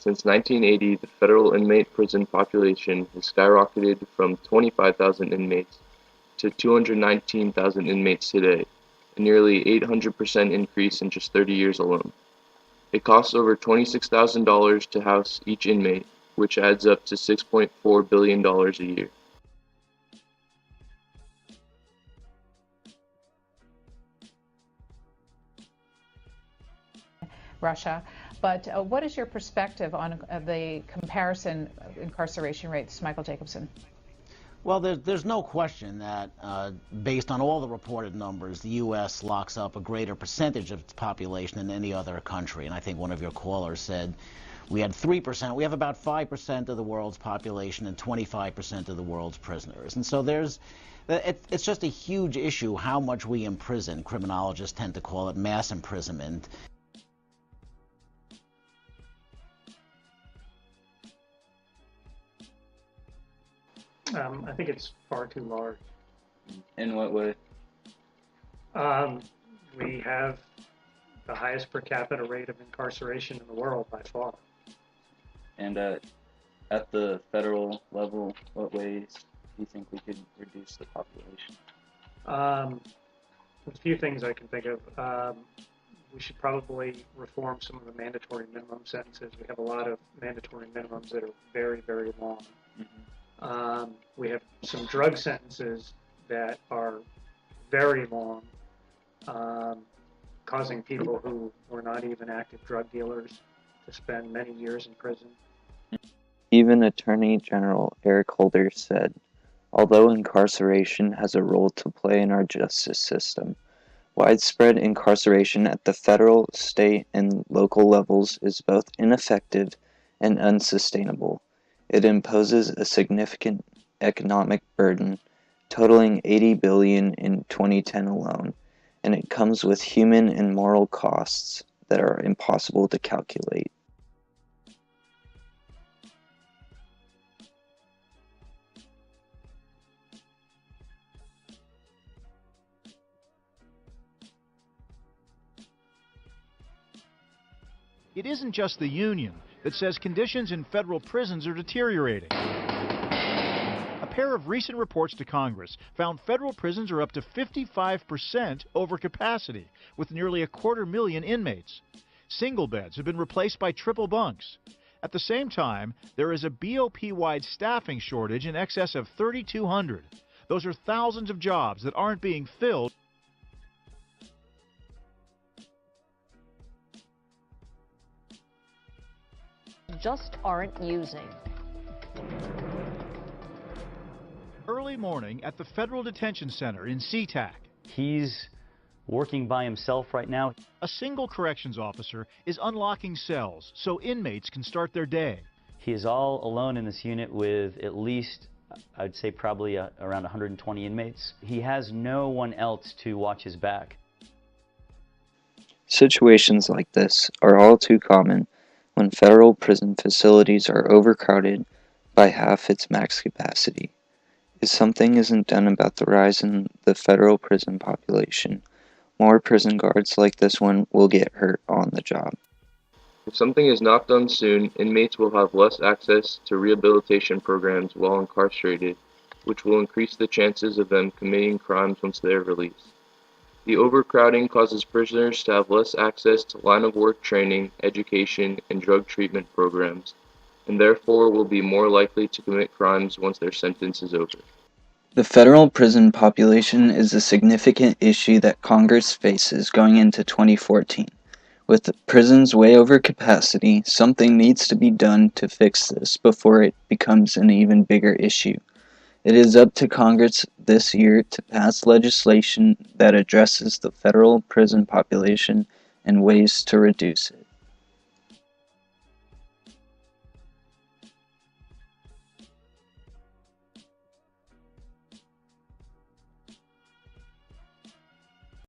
Since 1980, the federal inmate prison population has skyrocketed from 25,000 inmates to 219,000 inmates today, a nearly 800% increase in just 30 years alone. It costs over $26,000 to house each inmate, which adds up to $6.4 billion a year. Russia. But what is your perspective on the comparison incarceration rates, Michael Jacobson? Well, there's no question that based on all the reported numbers, the U.S. locks up a greater percentage of its population than any other country. And I think one of your callers said we had 3%. We have about 5% of the world's population and 25% of the world's prisoners. And so it's just a huge issue how much we imprison. Criminologists tend to call it mass imprisonment. I think it's far too large. In what way? We have the highest per capita rate of incarceration in the world by far. And at the federal level, what ways do you think we could reduce the population? There's a few things I can think of. We should probably reform some of the mandatory minimum sentences. We have a lot of mandatory minimums that are very, very long. Mm-hmm. We have some drug sentences that are very long, causing people who were not even active drug dealers to spend many years in prison. Even Attorney General Eric Holder said, although incarceration has a role to play in our justice system, widespread incarceration at the federal, state, and local levels is both ineffective and unsustainable. It imposes a significant economic burden, totaling $80 billion in 2010 alone, and it comes with human and moral costs that are impossible to calculate. It isn't just the union that says conditions in federal prisons are deteriorating. A pair of recent reports to Congress found federal prisons are up to 55% over capacity, with nearly 250,000 inmates. Single beds have been replaced by triple bunks. At the same time, there is a BOP-wide staffing shortage in excess of 3,200. Those are thousands of jobs that aren't being filled. Just aren't using. Early morning at the Federal Detention Center in SeaTac. He's working by himself right now. A single corrections officer is unlocking cells so inmates can start their day. He is all alone in this unit with at least, I'd say probably around 120 inmates. He has no one else to watch his back. Situations like this are all too common when federal prison facilities are overcrowded by half its max capacity. If something isn't done about the rise in the federal prison population, more prison guards like this one will get hurt on the job. If something is not done soon, inmates will have less access to rehabilitation programs while incarcerated, which will increase the chances of them committing crimes once they are released. The overcrowding causes prisoners to have less access to line-of-work training, education, and drug treatment programs, and therefore will be more likely to commit crimes once their sentence is over. The federal prison population is a significant issue that Congress faces going into 2014. With the prisons way over capacity, something needs to be done to fix this before it becomes an even bigger issue. It is up to Congress this year to pass legislation that addresses the federal prison population and ways to reduce it.